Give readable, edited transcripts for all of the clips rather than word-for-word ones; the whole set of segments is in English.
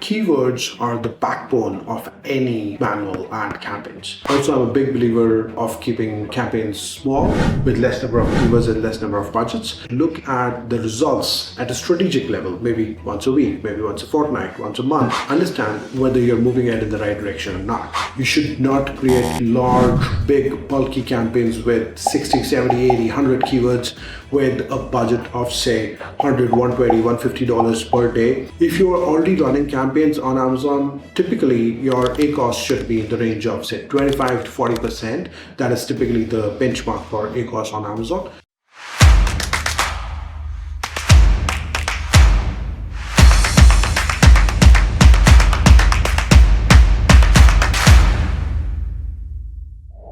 Keywords are the backbone of any manual and campaigns. Also, I'm a big believer of keeping campaigns small with less number of keywords and less number of budgets. Look at the results at a strategic level, maybe once a week, maybe once a fortnight, once a month. Understand whether you're moving ahead in the right direction or not. You should not create large, big, bulky campaigns with 60, 70, 80, 100 keywords with a budget of say $100, $120, $150 per day. If you are already running campaigns on Amazon, typically your ACoS should be in the range of say 25 to 40%. That is typically the benchmark for ACoS on Amazon.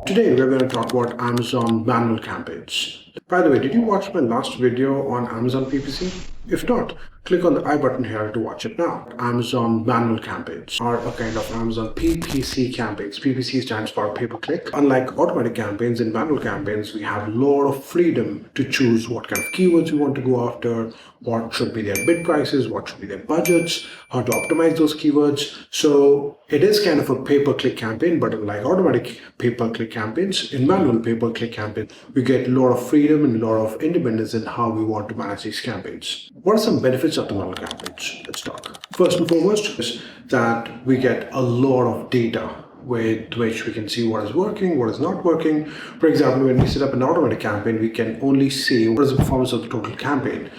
Today we're going to talk about Amazon manual campaigns. By the way, did you watch my last video on Amazon PPC? If not, click on the I button here to watch it now. Amazon manual campaigns are a kind of Amazon PPC campaigns. PPC stands for pay-per-click. Unlike automatic campaigns, in manual campaigns, we have a lot of freedom to choose what kind of keywords we want to go after, what should be their bid prices, what should be their budgets, how to optimize those keywords. So it is kind of a pay-per-click campaign, but unlike automatic pay-per-click campaigns, in manual pay-per-click campaigns, we get a lot of freedom and a lot of independence in how we want to manage these campaigns. What are some benefits of the manual campaigns? Let's talk. First and foremost is that we get a lot of data with which we can see what is working, what is not working. For example, when we set up an automatic campaign, we can only see what is the performance of the total campaign.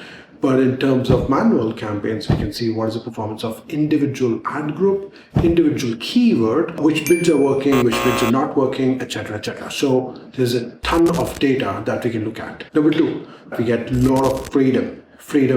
But in terms of manual campaigns, we can see what is the performance of individual ad group, individual keyword, which bids are working, which bids are not working, etc., etc. So there's a ton of data that we can look at. Number two, we get a lot of freedom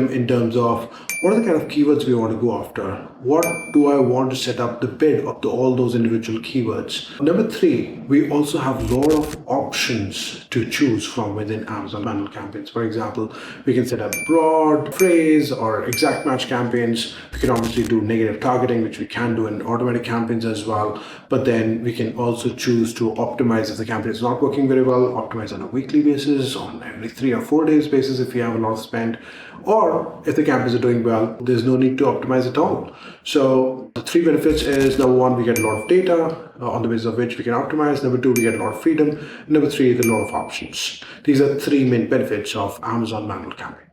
in terms of what are the kind of keywords we want to go after. What do I want to set up the bid of all those individual keywords? Number three, we also have a lot of options to choose from within Amazon manual campaigns. For example, we can set up broad, phrase, or exact match campaigns. We can obviously do negative targeting, which we can do in automatic campaigns as well. But then we can also choose to optimize if the campaign is not working very well, optimize on a weekly basis, on every 3 or 4 days basis if we have a lot of spend. Or if the campaigns are doing well, there's no need to optimize at all. So the three benefits is, number one, we get a lot of data on the basis of which we can optimize. Number two, we get a lot of freedom. Number three, a lot of options. These are three main benefits of Amazon manual campaign.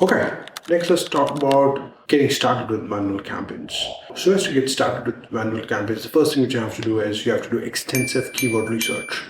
Okay, next let's talk about getting started with manual campaigns. So as to get started with manual campaigns, the first thing which you have to do is you have to do extensive keyword research.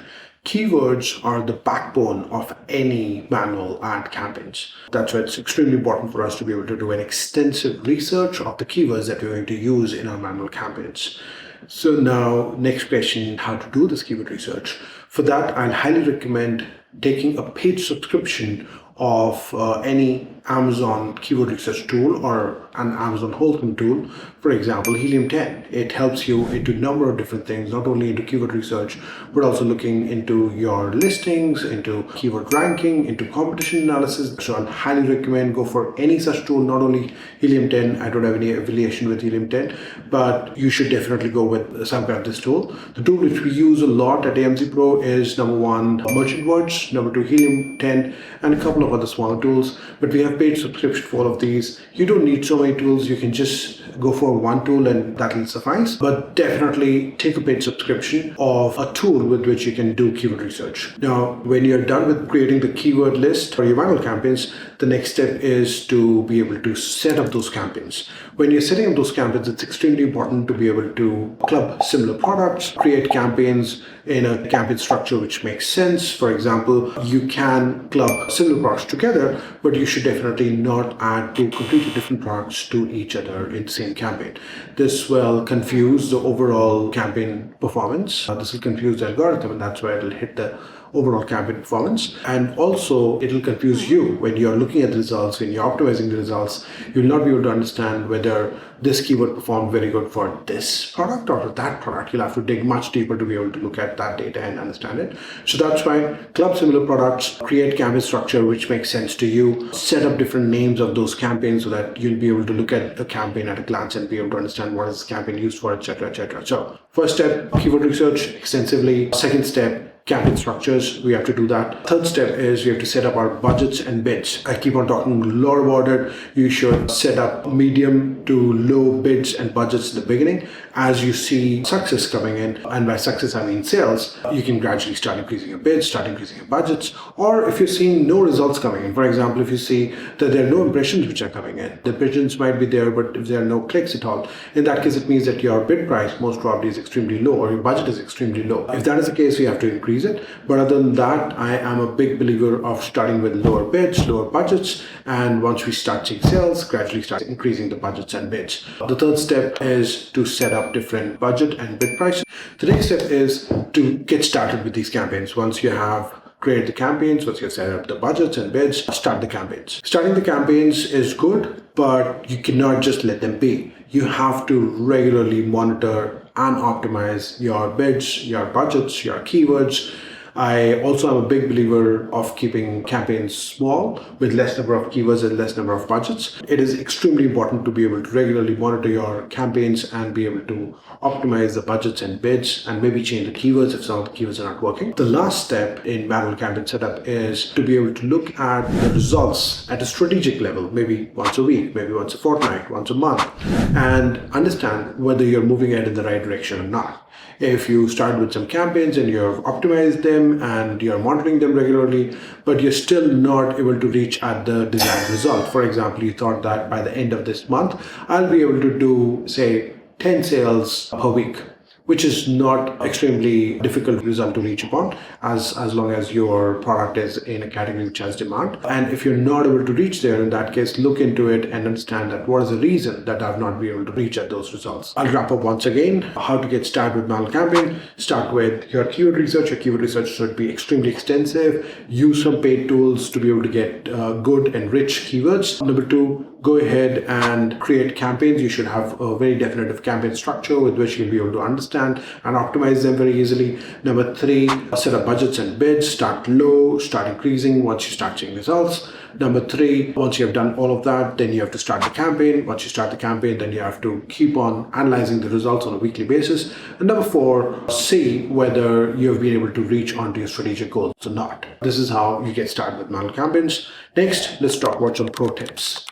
Keywords are the backbone of any manual ad campaigns. That's why it's extremely important for us to be able to do an extensive research of the keywords that we're going to use in our manual campaigns. So now, next question, how to do this keyword research. For that, I'll highly recommend taking a paid subscription of any Amazon keyword research tool or an Amazon Holcomb tool. For example, Helium 10. It helps you into a number of different things, not only into keyword research, but also looking into your listings, into keyword ranking, into competition analysis. So I highly recommend go for any such tool, not only Helium 10. I don't have any affiliation with Helium 10, but you should definitely go with some kind of this tool. The tool which we use a lot at AMZ Pro is number one, Merchant Words, number two, Helium 10, and a couple of other smaller tools. But we have paid subscription for all of these. You don't need so many tools. You can just go for one tool and that will suffice. But definitely take a paid subscription of a tool with which you can do keyword research. Now, when you're done with creating the keyword list for your manual campaigns, the next step is to be able to set up those campaigns. When you're setting up those campaigns, it's extremely important to be able to club similar products, create campaigns in a campaign structure which makes sense. For example, you can club similar products together, but you should definitely not add two completely different products to each other in the same campaign. This will confuse the overall campaign performance. This will confuse the algorithm, and that's where it'll hit the overall campaign performance. And also it'll confuse you when you're looking at the results, when you're optimizing the results. You'll not be able to understand whether this keyword performed very good for this product or for that product. You'll have to dig much deeper to be able to look at that data and understand it. So that's why club similar products, create campaign structure which makes sense to you, set up different names of those campaigns so that you'll be able to look at a campaign at a glance and be able to understand what is the campaign used for, etc., etc. So first step, keyword research extensively. Second step, campaign structures. We have to do that. Third step is we have to set up our budgets and bids. I keep on talking a lot about it. You should set up medium to low bids and budgets in the beginning. As you see success coming in, and by success I mean sales, you can gradually start increasing your bids, start increasing your budgets. Or if you're seeing no results coming in, for example, if you see that there are no impressions which are coming in, the impressions might be there, but if there are no clicks at all, in that case it means that your bid price most probably is extremely low, or your budget is extremely low. If that is the case, you have to increase it. But other than that, I am a big believer of starting with lower bids, lower budgets, and once we start seeing sales, gradually start increasing the budgets and bids. The third step is to set up different budget and bid prices. The next step is to get started with these campaigns. Once you have created the campaigns, once you've set up the budgets and bids, start the campaigns. Starting the campaigns is good, but you cannot just let them be. You have to regularly monitor and optimize your bids, your budgets, your keywords. I also am a big believer of keeping campaigns small with less number of keywords and less number of budgets. It is extremely important to be able to regularly monitor your campaigns and be able to optimize the budgets and bids and maybe change the keywords if some of the keywords are not working. The last step in manual campaign setup is to be able to look at the results at a strategic level, maybe once a week, maybe once a fortnight, once a month, and understand whether you're moving ahead in the right direction or not. If you start with some campaigns and you've optimized them and you're monitoring them regularly, but you're still not able to reach at the desired result. For example, you thought that by the end of this month, I'll be able to do, say, 10 sales per week, which is not extremely difficult result to reach upon as long as your product is in a category which has demand. And if you're not able to reach there, in that case, look into it and understand that what is the reason that I've not been able to reach at those results. I'll wrap up once again. How to get started with manual campaign. Start with your keyword research. Your keyword research should be extremely extensive. Use some paid tools to be able to get good and rich keywords. Number two, go ahead and create campaigns. You should have a very definitive campaign structure with which you'll be able to understand and optimize them very easily. Number three, set up budgets and bids. Start low, start increasing once you start seeing results. Number three, once you have done all of that, then you have to start the campaign. Once you start the campaign, then you have to keep on analyzing the results on a weekly basis. And number four, see whether you have been able to reach onto your strategic goals or not. This is how you get started with manual campaigns. Next, let's talk about some pro tips.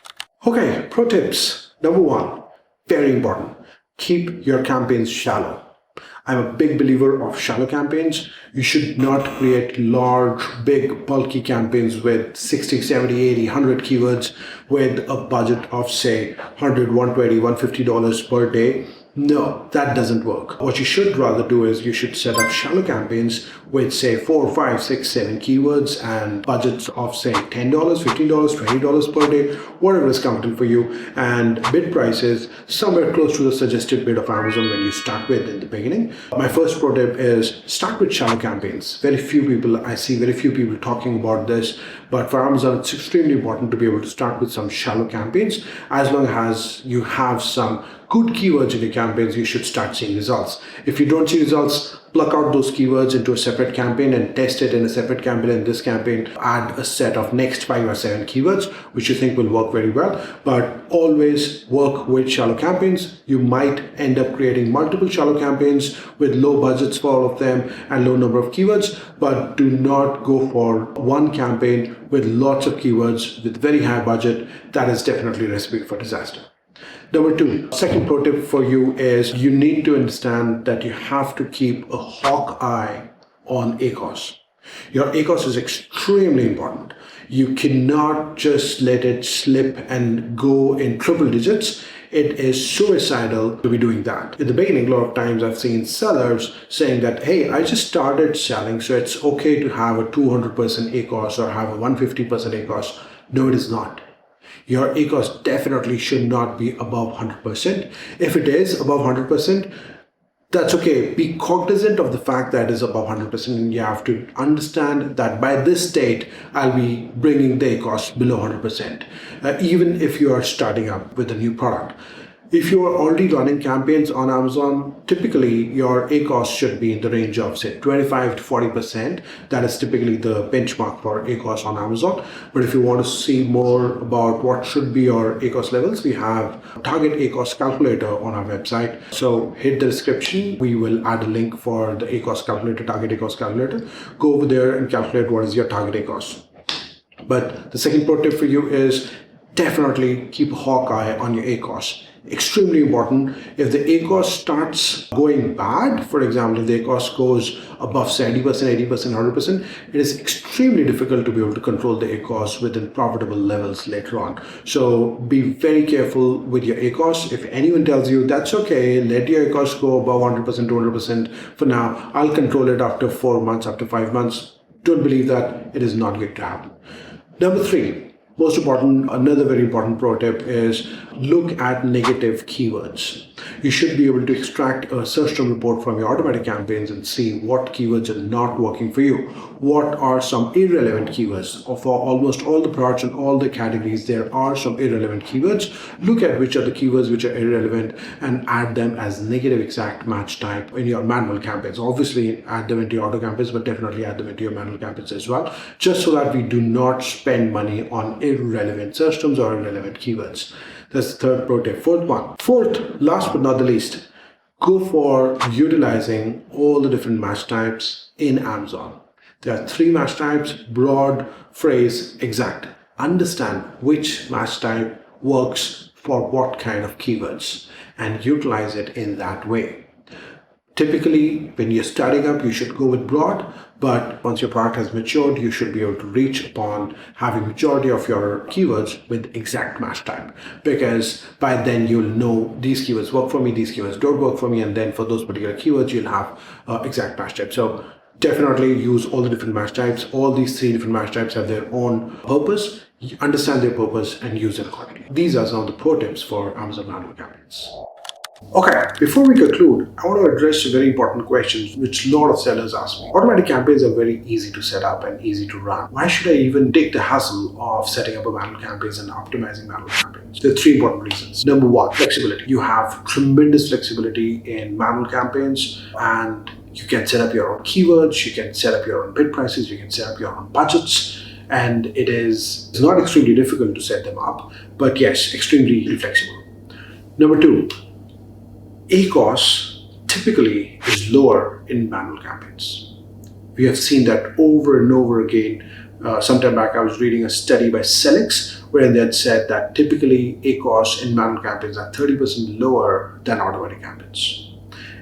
Okay, pro tips. Number one, very important. Keep your campaigns shallow. I'm a big believer of shallow campaigns. You should not create large, big, bulky campaigns with 60, 70, 80, 100 keywords with a budget of, say, $100, $120, $150 per day. No, that doesn't work. What you should rather do is you should set up shallow campaigns with, say, 4, 5, 6, 7 keywords and budgets of, say, $10, $15, $20 per day, whatever is comfortable for you, and bid prices somewhere close to the suggested bid of Amazon when you start with in the beginning. My first pro tip is start with shallow campaigns. I see very few people talking about this, but for Amazon, it's extremely important to be able to start with some shallow campaigns. As long as you have some good keywords in your campaigns, you should start seeing results. If you don't see results, pluck out those keywords into a separate campaign and test it in a separate campaign. In this campaign, add a set of next 5 or 7 keywords, which you think will work very well. But always work with shallow campaigns. You might end up creating multiple shallow campaigns with low budgets for all of them and low number of keywords, but do not go for one campaign with lots of keywords with very high budget. That is definitely a recipe for disaster. Number two, second pro tip for you is you need to understand that you have to keep a hawk eye on ACoS. Your ACoS is extremely important. You cannot just let it slip and go in triple digits. It is suicidal to be doing that. In the beginning, a lot of times I've seen sellers saying that, hey, I just started selling, so it's okay to have a 200% ACoS or have a 150% ACoS. No, it is not. Your ACoS definitely should not be above 100%. If it is above 100%, that's okay. Be cognizant of the fact that it is above 100%, and you have to understand that by this date, I'll be bringing the ACoS below 100%, even if you are starting up with a new product. If you are already running campaigns on Amazon, typically your ACoS should be in the range of say 25 to 40%. That is typically the benchmark for ACoS on Amazon. But if you want to see more about what should be your ACoS levels, we have a target ACoS calculator on our website. So hit the description. We will add a link for the ACoS calculator, target ACoS calculator. Go over there and calculate what is your target ACoS. But the second pro tip for you is definitely keep a hawk eye on your ACoS. Extremely important. If the ACoS starts going bad, for example, if the ACoS goes above 70%, 80%, 100%, it is extremely difficult to be able to control the ACoS within profitable levels later on. So be very careful with your ACoS. If anyone tells you that's okay, let your ACoS go above 100%, 200% for now, I'll control it after 4 months, after 5 months. Don't believe that. It is not going to happen. Number 3. Most important, another very important pro tip is look at negative keywords. You should be able to extract a search term report from your automatic campaigns and see what keywords are not working for you. What are some irrelevant keywords? For almost all the products and all the categories, there are some irrelevant keywords. Look at which are the keywords which are irrelevant and add them as negative exact match type in your manual campaigns. Obviously, add them into your auto campaigns, but definitely add them into your manual campaigns as well, just so that we do not spend money on irrelevant search terms or irrelevant keywords. That's the third pro tip. Fourth, last but not the least, go for utilizing all the different match types in Amazon. There are 3 match types: broad, phrase, exact. Understand which match type works for what kind of keywords and utilize it in that way. Typically, when you're starting up, you should go with broad, but once your product has matured, you should be able to reach upon having majority of your keywords with exact match type, because by then you'll know these keywords work for me, these keywords don't work for me, and then for those particular keywords, you'll have exact match type. So definitely use all the different match types. All these 3 different match types have their own purpose. You understand their purpose and use it accordingly. These are some of the pro tips for Amazon manual campaigns. Okay, before we conclude, I want to address a very important question which a lot of sellers ask me. Automatic campaigns are very easy to set up and easy to run. Why should I even take the hassle of setting up a manual campaigns and optimizing manual campaigns? There are 3 important reasons. Number 1, flexibility. You have tremendous flexibility in manual campaigns, and you can set up your own keywords, you can set up your own bid prices, you can set up your own budgets, and it's not extremely difficult to set them up, but yes, extremely flexible. Number 2, ACoS typically is lower in manual campaigns. We have seen that over and over again. Some time back, I was reading a study by Selix where they had said that typically ACoS in manual campaigns are 30% lower than automatic campaigns.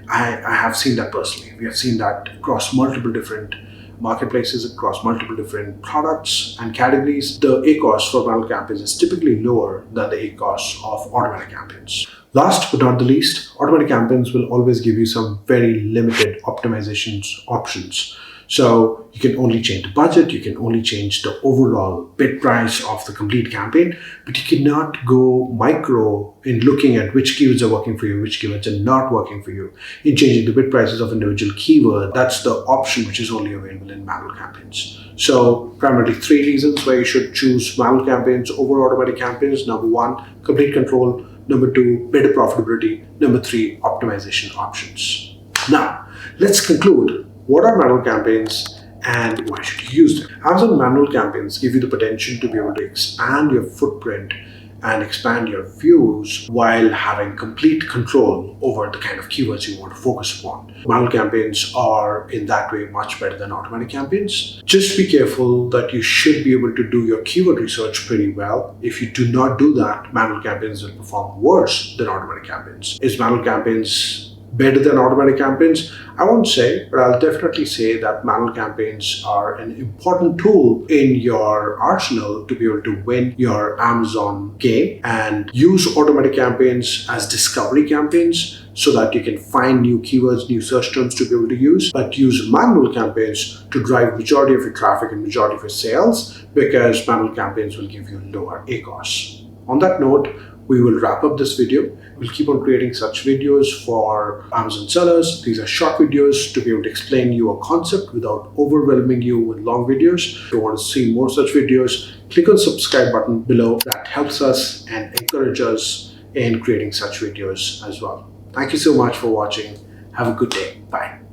I have seen that personally. We have seen that across multiple different marketplaces, across multiple different products and categories. The ACoS for manual campaigns is typically lower than the ACoS of automatic campaigns. Last but not the least, automatic campaigns will always give you some very limited optimizations options. So you can only change the budget, you can only change the overall bid price of the complete campaign, but you cannot go micro in looking at which keywords are working for you, which keywords are not working for you, in changing the bid prices of individual keyword. That's the option which is only available in manual campaigns. So primarily 3 reasons why you should choose manual campaigns over automatic campaigns. Number 1, complete control. Number 2, better profitability. Number 3, optimization options. Now, let's conclude. What are manual campaigns and why should you use them? Amazon manual campaigns give you the potential to be able to expand your footprint and expand your views while having complete control over the kind of keywords you want to focus upon. Manual campaigns are in that way much better than automatic campaigns. Just be careful that you should be able to do your keyword research pretty well. If you do not do that, manual campaigns will perform worse than automatic campaigns. Is manual campaigns better than automatic campaigns? I won't say, but I'll definitely say that manual campaigns are an important tool in your arsenal to be able to win your Amazon game, and use automatic campaigns as discovery campaigns so that you can find new keywords, new search terms to be able to use, but use manual campaigns to drive majority of your traffic and majority of your sales, because manual campaigns will give you lower ACoS. On that note, we will wrap up this video. We'll keep on creating such videos for Amazon sellers. These are short videos to be able to explain you a concept without overwhelming you with long videos. If you want to see more such videos, click on the subscribe button below. That helps us and encourages us in creating such videos as well. Thank you so much for watching. Have a good day. Bye.